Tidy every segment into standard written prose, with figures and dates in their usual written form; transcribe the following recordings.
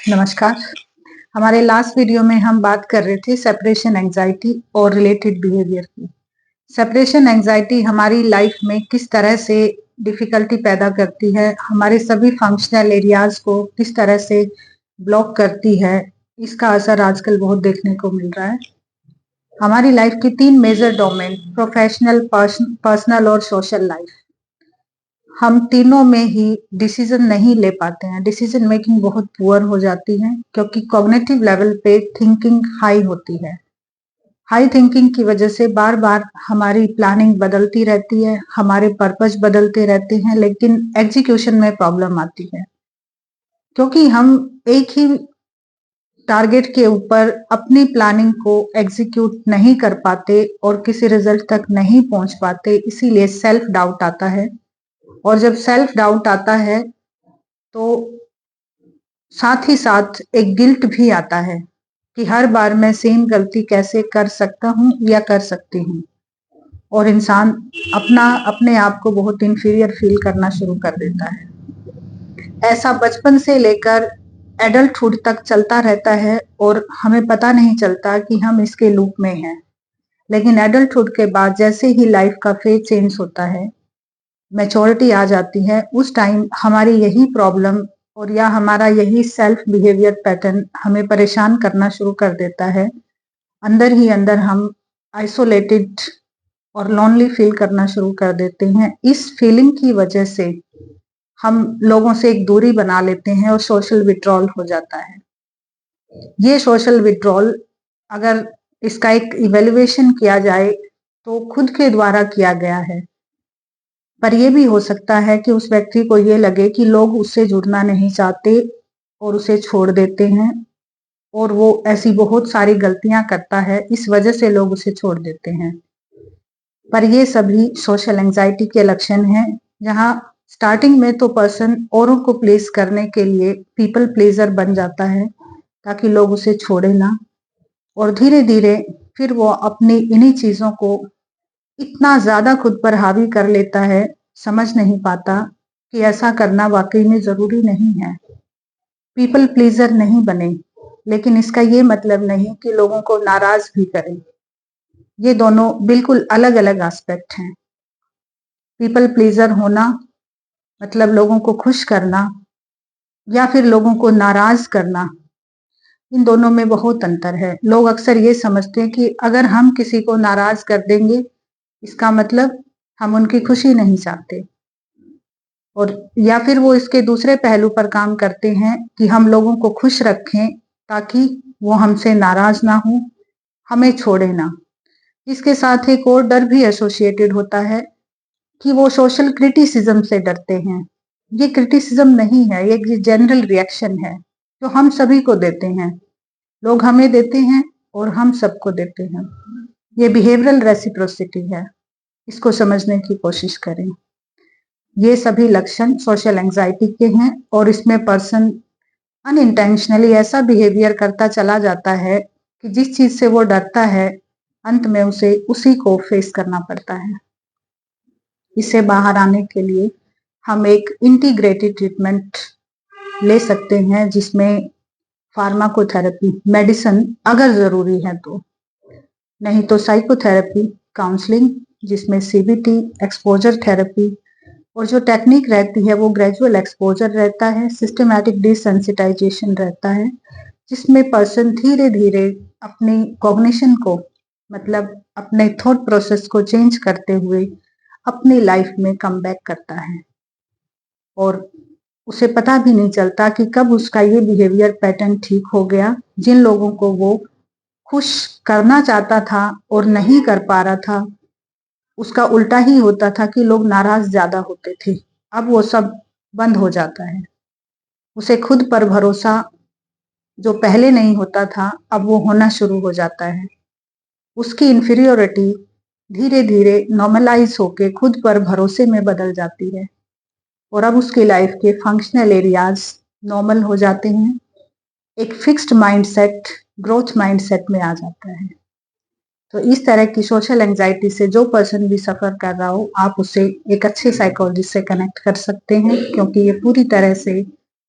नमस्कार। हमारे last video में हम बात कर रहे थे सेपरेशन एंजाइटी और रिलेटेड बिहेवियर की। सेपरेशन एंजाइटी हमारी लाइफ में किस तरह से डिफिकल्टी पैदा करती है, हमारे सभी फंक्शनल एरियाज को किस तरह से ब्लॉक करती है, इसका असर आजकल बहुत देखने को मिल रहा है। हमारी लाइफ की 3 मेजर डोमेन प्रोफेशनल, पर्सनल और सोशल लाइफ, हम तीनों में ही डिसीजन नहीं ले पाते हैं। डिसीजन मेकिंग बहुत पुअर हो जाती है क्योंकि कॉग्निटिव लेवल पे थिंकिंग हाई होती है। हाई थिंकिंग की वजह से बार बार हमारी प्लानिंग बदलती रहती है, हमारे पर्पस बदलते रहते हैं, लेकिन एग्जीक्यूशन में प्रॉब्लम आती है क्योंकि हम एक ही टारगेट के ऊपर अपनी प्लानिंग को एग्जीक्यूट नहीं कर पाते और किसी रिजल्ट तक नहीं पहुंच पाते। इसीलिए सेल्फ डाउट आता है, और जब सेल्फ डाउट आता है तो साथ ही साथ एक गिल्ट भी आता है कि हर बार मैं सेम गलती कैसे कर सकता हूँ या कर सकती हूँ, और इंसान अपने आप को बहुत इंफीरियर फील करना शुरू कर देता है। ऐसा बचपन से लेकर एडल्टहुड तक चलता रहता है और हमें पता नहीं चलता कि हम इसके लूप में हैं। लेकिन एडल्टहुड के बाद जैसे ही लाइफ का फेज चेंज होता है, मैच्योरिटी आ जाती है, उस टाइम हमारी यही प्रॉब्लम और या हमारा यही सेल्फ बिहेवियर पैटर्न हमें परेशान करना शुरू कर देता है। अंदर ही अंदर हम आइसोलेटेड और लोनली फील करना शुरू कर देते हैं। इस फीलिंग की वजह से हम लोगों से एक दूरी बना लेते हैं और सोशल विड्रॉल हो जाता है। ये सोशल विड्रॉल, अगर इसका एक इवेल्युएशन किया जाए तो खुद के द्वारा किया गया है, पर यह भी हो सकता है कि उस व्यक्ति को ये लगे कि लोग उससे जुड़ना नहीं चाहते और उसे छोड़ देते हैं, और वो ऐसी बहुत सारी गलतियां करता है, इस वजह से लोग उसे छोड़ देते हैं। पर ये सभी सोशल एंजाइटी के लक्षण हैं, जहां स्टार्टिंग में तो पर्सन औरों को प्लीज करने के लिए पीपल प्लीजर बन जाता है ताकि लोग उसे छोड़े ना, और धीरे धीरे फिर वो अपनी इन्हीं चीजों को इतना ज्यादा खुद पर हावी कर लेता है, समझ नहीं पाता कि ऐसा करना वाकई में जरूरी नहीं है। पीपल प्लीजर नहीं बने, लेकिन इसका ये मतलब नहीं कि लोगों को नाराज भी करें। ये दोनों बिल्कुल अलग अलग एस्पेक्ट हैं। पीपल प्लीजर होना मतलब लोगों को खुश करना, या फिर लोगों को नाराज करना, इन दोनों में बहुत अंतर है। लोग अक्सर ये समझते हैं कि अगर हम किसी को नाराज कर देंगे, इसका मतलब हम उनकी खुशी नहीं चाहते, और या फिर वो इसके दूसरे पहलू पर काम करते हैं कि हम लोगों को खुश रखें ताकि वो हमसे नाराज ना हो, हमें छोड़े ना। इसके साथ एक और डर भी एसोसिएटेड होता है कि वो सोशल क्रिटिसिज्म से डरते हैं। ये क्रिटिसिज्म नहीं है, ये जनरल रिएक्शन है जो हम सभी को देते हैं। लोग हमें देते हैं और हम सबको देते हैं। ये बिहेवियरल रेसिप्रोसिटी है, इसको समझने की कोशिश करें। ये सभी लक्षण सोशल एंजाइटी के हैं, और इसमें पर्सन अनइंटेंशनली ऐसा बिहेवियर करता चला जाता है कि जिस चीज से वो डरता है, अंत में उसे उसी को फेस करना पड़ता है। इससे बाहर आने के लिए हम एक इंटीग्रेटेड ट्रीटमेंट ले सकते हैं, जिसमें फार्माकोथेरेपी, मेडिसिन अगर जरूरी है तो, नहीं तो साइकोथेरेपी, काउंसलिंग जिसमें सीबीटी, एक्सपोजर थेरेपी, और जो टेक्निक रहती है वो ग्रेजुअल एक्सपोजर रहता है, सिस्टमैटिक डिसेंसिटाइजेशन रहता है, जिसमें पर्सन धीरे धीरे अपनी कॉग्निशन को, मतलब अपने थॉट प्रोसेस को चेंज करते हुए अपनी लाइफ में कम बैक करता है, और उसे पता भी नहीं चलता कि कब उसका ये बिहेवियर पैटर्न ठीक हो गया। जिन लोगों को वो खुश करना चाहता था और नहीं कर पा रहा था, उसका उल्टा ही होता था कि लोग नाराज ज्यादा होते थे, अब वो सब बंद हो जाता है। उसे खुद पर भरोसा जो पहले नहीं होता था, अब वो होना शुरू हो जाता है। उसकी इंफीरियोरिटी धीरे धीरे नॉर्मलाइज होके खुद पर भरोसे में बदल जाती है, और अब उसकी लाइफ के फंक्शनल एरियाज नॉर्मल हो जाते हैं। एक फिक्स्ड माइंडसेट ग्रोथ माइंडसेट में आ जाता है। तो इस तरह की सोशल एंजाइटी से जो पर्सन भी सफर कर रहा हो, आप उसे एक अच्छे साइकोलॉजिस्ट से कनेक्ट कर सकते हैं, क्योंकि ये पूरी तरह से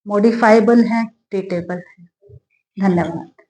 मॉडिफाइबल है, ट्रीटेबल है। धन्यवाद।